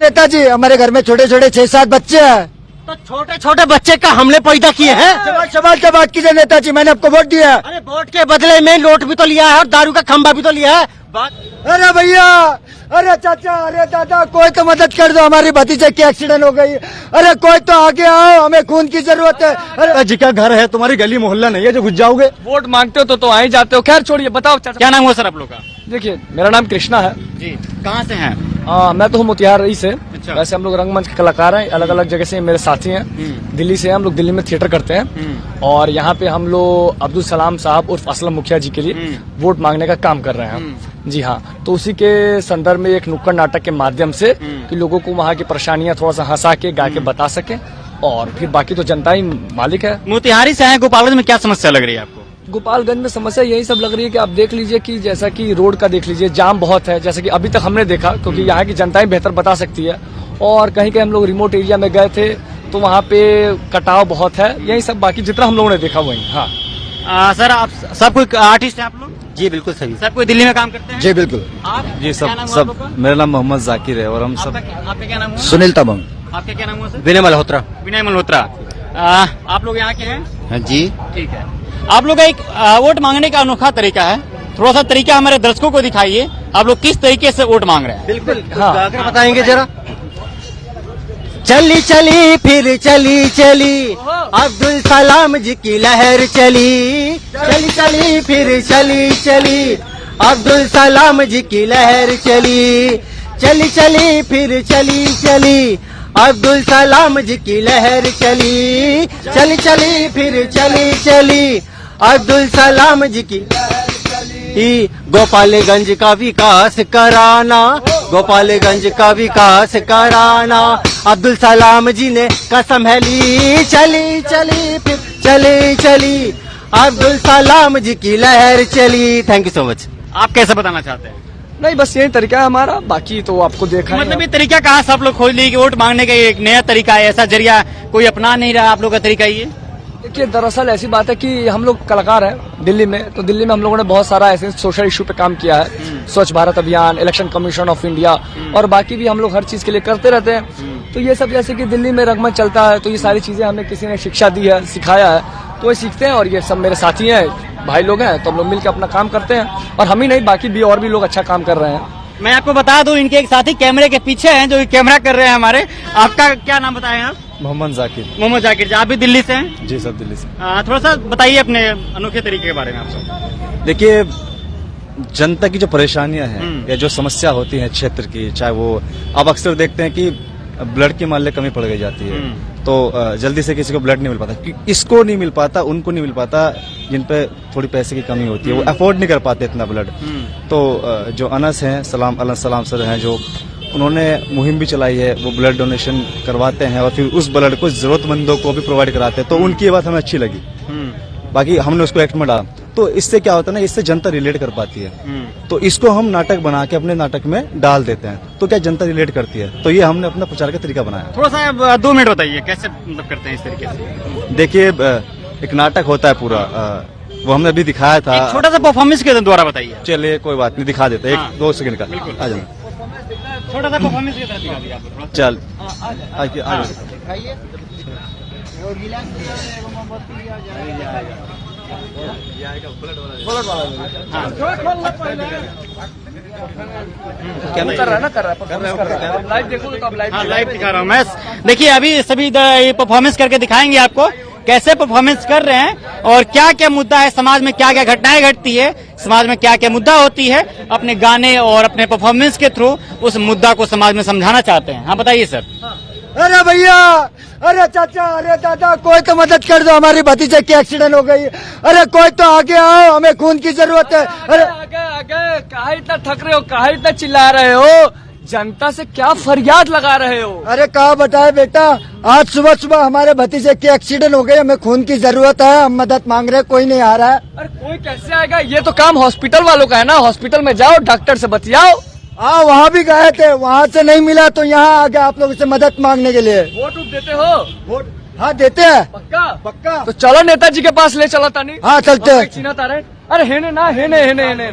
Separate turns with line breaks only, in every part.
नेताजी हमारे घर में छोटे छोटे 6-7 बच्चे हैं।
तो छोटे छोटे बच्चे का हमले पैदा किए हैं।
सवाल का बात कीजिए नेताजी, मैंने आपको वोट दिया है।
अरे वोट के बदले में नोट भी तो लिया है और दारू का खंभा भी तो लिया है।
अरे भैया, अरे चाचा, अरे दादा, कोई तो मदद कर दो, हमारी भतीजे की एक्सीडेंट हो गई। अरे कोई तो आगे आओ, हमें खून की जरूरत है। अरे
जी का घर है, तुम्हारी गली मोहल्ला नहीं है जो घुस जाओगे?
वोट मांगते हो तो आ ही जाते हो। खैर छोड़िए, बताओ चाचा।
क्या नाम हुआ सर आप लोग का?
देखिए, मेरा नाम कृष्णा है
जी। कहाँ से हैं?
मैं तो हूँ मोतिहारी से।
अच्छा।
वैसे हम लोग रंगमंच के कलाकार हैं, अलग अलग जगह से मेरे साथी हैं। दिल्ली से हम लोग दिल्ली में थिएटर करते हैं और यहाँ पे हम लोग अब्दुल सलाम साहब उर्फ असलम मुखिया जी के लिए वोट मांगने का काम कर रहे हैं। जी हाँ, तो उसी के संदर्भ में एक नुक्कड़ नाटक के माध्यम से कि लोगों को वहाँ की परेशानियां थोड़ा सा हंसा के गा के बता सके और फिर बाकी तो जनता ही मालिक है।
मोतिहारी से हैं, गोपालगंज में क्या समस्या लग रही है आपको?
गोपालगंज में समस्या यही सब लग रही है कि आप देख लीजिए कि जैसा कि रोड का देख लीजिए, जाम बहुत है, जैसा कि अभी तक हमने देखा, क्योंकि यहाँ की जनता ही बेहतर बता सकती है। और कहीं कहीं हम लोग रिमोट एरिया में गए थे तो वहाँ पे कटाव बहुत है। यही सब बाकी जितना हम लोगों ने देखा वही। हाँ
सर, आप सब कोई आर्टिस्ट हैं आप लोग?
जी बिल्कुल सही।
सब कोई दिल्ली में काम करते हैं?
जी बिल्कुल।
आप?
जी
क्या नाम
सब
हुआ आप लोग का?
मेरा नाम मोहम्मद जाकिर है और हम सब।
आपका क्या नाम हुआ?
सुनील तमंग।
आपका क्या नाम हुआ सर?
विनय मल्होत्रा।
विनय मल्होत्रा। आप लोग यहाँ के हैं?
हाँ जी।
ठीक है। आप लोग का एक वोट मांगने का अनोखा तरीका है, थोड़ा सा तरीका हमारे दर्शकों को दिखाइए। आप लोग किस तरीके से वोट मांग रहे हैं?
बिल्कुल।
हाँ।
बताएंगे जरा।
चली चली फिर चली चली, अब्दुल सलाम जी की लहर चली। चली चली फिर चली चली, अब्दुल सलाम जी की लहर चली। चली चली फिर चली चली, अब्दुल सलाम जी की लहर चली। चली चली फिर चली चली, अब्दुल सलाम जी की गोपालगंज का विकास कराना, गोपालगंज का विकास कराना, अब्दुल सलाम जी ने कसम है ली। चली चली फिर चली चली, अब्दुल सलाम जी की लहर चली। Thank you so much.
आप कैसे बताना चाहते हैं?
नहीं, बस यही तरीका है हमारा, बाकी तो आपको देखा
मतलब ये तरीका कहाँ से आप लोग खोज लिए कि वोट मांगने का ये एक नया तरीका है, ऐसा जरिया कोई अपना नहीं रहा आप लोग का तरीका ये?
देखिए, दरअसल ऐसी बात है कि हम लोग कलाकार हैं दिल्ली में, तो दिल्ली में हम लोगों ने बहुत सारा ऐसे सोशल इशू पे काम किया है। स्वच्छ भारत अभियान, इलेक्शन कमीशन ऑफ इंडिया और बाकी भी हम लोग हर चीज के लिए करते रहते हैं। तो ये सब जैसे कि दिल्ली में रंगमंच चलता है तो ये सारी चीजें हमें किसी ने शिक्षा दी है, सिखाया है, तो ये सीखते हैं। और ये सब मेरे साथी हैं, भाई लोग हैं, तो हम लोग मिलकर अपना काम करते हैं। और हम ही नहीं, बाकी भी और भी लोग अच्छा काम कर रहे हैं।
मैं आपको बता दूं, इनके एक साथी कैमरे के पीछे हैं जो कैमरा कर रहे हैं हमारे। आपका क्या नाम बताएं आप?
मोहम्मद जाकिर।
मोहम्मद जाकिर जी, आप भी दिल्ली से हैं?
जी सब दिल्ली से।
थोड़ा सा बताइए अपने अनोखे तरीके के बारे में आप सब।
देखिए, जनता की जो परेशानियां हैं या जो समस्या होती है क्षेत्र की, चाहे वो आप अक्सर देखते हैं कि ब्लड की मान ले कमी पड़ गई जाती है, तो जल्दी से किसी को ब्लड नहीं मिल पाता। इसको नहीं मिल पाता, उनको नहीं मिल पाता जिन पे थोड़ी पैसे की कमी होती है, वो अफोर्ड नहीं कर पाते इतना ब्लड। तो जो अनस हैं, सलाम सर हैं, जो उन्होंने मुहिम भी चलाई है, वो ब्लड डोनेशन करवाते हैं और फिर उस ब्लड को जरूरतमंदों को भी प्रोवाइड कराते हैं। तो उनकी ये बात हमें अच्छी लगी। बाकी हमने उसको एक्ट में डाला, तो इससे क्या होता है ना, इससे जनता रिलेट कर पाती है। तो इसको हम नाटक बना के अपने नाटक में डाल देते हैं, तो क्या जनता रिलेट करती है। तो ये हमने अपना प्रचार का तरीका बनाया।
थोड़ा सा 2 मिनट बताइए कैसे मतलब करते हैं इस तरीके से?
देखिए, एक नाटक होता है पूरा, वो हमने अभी दिखाया था।
एक छोटा सा परफॉर्मेंस के द्वारा बताइए।
चलिए कोई बात नहीं, दिखा देते।
हाँ।
1-2 सेकंड का आ जाना।
छोटा सा परफॉर्मेंस के तरह दिखा दिया आपको।
चल
लाइव देखोगे तो आप
लाइव दिखा रहा हूँ मैं। देखिए, अभी सभी ये परफॉर्मेंस करके दिखाएंगे आपको कैसे परफॉर्मेंस कर रहे हैं और क्या क्या मुद्दा है, समाज में क्या क्या घटनाएं घटती है, समाज में क्या क्या मुद्दा होती है। अपने गाने और अपने परफॉर्मेंस के थ्रू उस मुद्दा को समाज में समझाना चाहते हैं। हाँ बताइए सर।
अरे भैया, अरे चाचा, अरे दादा, कोई तो मदद कर दो, हमारी भतीजे की एक्सीडेंट हो गई। अरे कोई तो आगे आओ, हमें खून की जरूरत है। अरे
आगे कहा इतना थक रहे हो, कहा इतना चिल्ला रहे हो, जनता से क्या फरियाद लगा रहे हो?
अरे कहा बताए बेटा, आज सुबह सुबह हमारे भतीजे की एक्सीडेंट हो गई, हमें खून की जरूरत है, हम मदद मांग रहे हैं, कोई नहीं आ रहा है।
अरे कोई कैसे आएगा, ये तो काम हॉस्पिटल वालों का है ना। हॉस्पिटल में जाओ, डॉक्टर से बतियाओ।
हाँ, वहाँ भी गए थे, वहाँ से नहीं मिला तो यहाँ आ गए आप लोगों से मदद मांगने के लिए।
वोट देते हो?
वोट हाँ देते हैं।
पक्का?
पक्का।
तो चलो नेताजी के पास ले चला तानी।
हाँ चलते हैं।
चिन्ह तारे। अरे हेने ना, हेने हेने हेने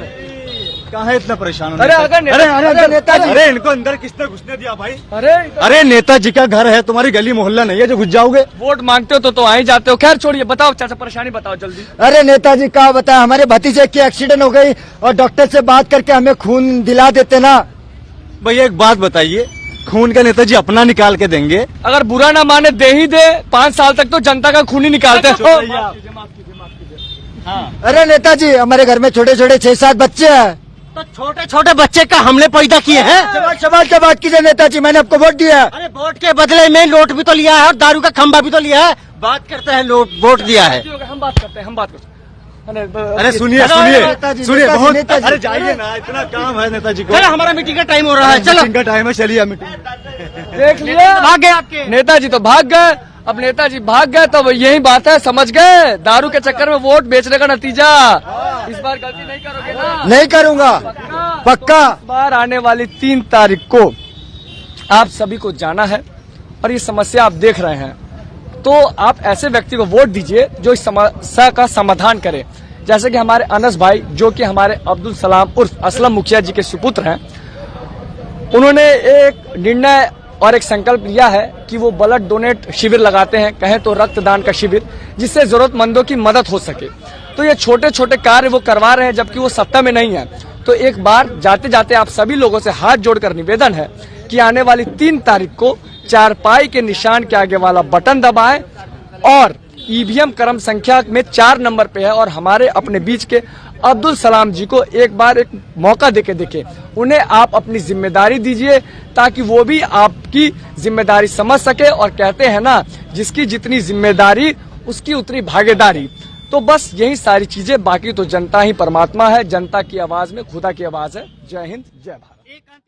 कहाँ है इतना परेशान होने
अरे
का?
अगर नेताजी
अरे इनको अंदर किसने घुसने दिया भाई?
अरे
अरे नेताजी का घर है, तुम्हारी गली मोहल्ला नहीं है जो घुस जाओगे?
वोट मांगते हो तो आ ही जाते हो। खैर छोड़िए, बताओ चाचा, परेशानी बताओ जल्दी।
अरे नेताजी क्या बताया, हमारे भतीजे की एक्सीडेंट हो गई और डॉक्टर से बात करके हमें खून दिला देते ना।
भैया एक बात बताइए, खून का नेताजी अपना निकाल के देंगे?
अगर बुरा ना माने दे ही दे, 5 साल तक तो जनता का खून ही निकालते हो।
अरे नेताजी, हमारे घर में छोटे छोटे 6-7 बच्चे हैं।
तो छोटे छोटे बच्चे का हमने पैदा किए हैं।
सवाल के बात कीजिए नेताजी, मैंने आपको वोट दिया है।
अरे वोट के बदले में नोट भी तो लिया है और दारू का खंभा भी तो लिया है। बात करते हैं वोट दिया है।
हम बात करते हैं, हम बात करते हैं।
अरे सुनिए
नेताजी,
सुनिए
नेताजी,
बहुत।
नेताजी।
अरे जाइए ना, इतना काम है नेताजी को।
चलो हमारा मीटिंग का टाइम हो रहा है, चलो।
मीटिंग का टाइम है, चलिए मीटिंग।
देख लिया,
भाग गए आपके।
नेताजी तो भाग गए। अब नेताजी भाग गए तो यही बात है, समझ गए दारू के चक्कर में वोट बेचने का नतीजा। इस बार गलती नहीं करोगे ना?
नहीं करूंगा, पक्का।
इस बार आने वाली 3 तारीख को आप सभी को जाना है और ये समस्या आप देख रहे हैं, तो आप ऐसे व्यक्ति को वोट दीजिए जो इस समस्या का समाधान करे। जैसे कि हमारे अनस भाई, जो कि हमारे अब्दुल सलाम उर्फ असलम मुखिया जी के सुपुत्र हैं, उन्होंने एक निर्णय और एक संकल्प लिया है कि वो ब्लड डोनेट शिविर लगाते हैं, कहें तो रक्तदान का शिविर, जिससे जरूरतमंदों की मदद हो सके। तो ये छोटे छोटे कार्य वो करवा रहे हैं, जबकि वो सत्ता में नहीं है। तो एक बार जाते जाते आप सभी लोगों से हाथ जोड़कर निवेदन है कि आने वाली 3 तारीख को चारपाई के निशान के आगे वाला बटन दबाएं और ईवीएम क्रम संख्या में 4 नंबर पे है और हमारे अपने बीच के अब्दुल सलाम जी को एक बार एक मौका देके देखे, उन्हें आप अपनी जिम्मेदारी दीजिए ताकि वो भी आपकी जिम्मेदारी समझ सके। और कहते हैं ना, जिसकी जितनी जिम्मेदारी उसकी उतनी भागीदारी। तो बस यही सारी चीजें, बाकी तो जनता ही परमात्मा है। जनता की आवाज में खुदा की आवाज है। जय हिंद, जय भारत।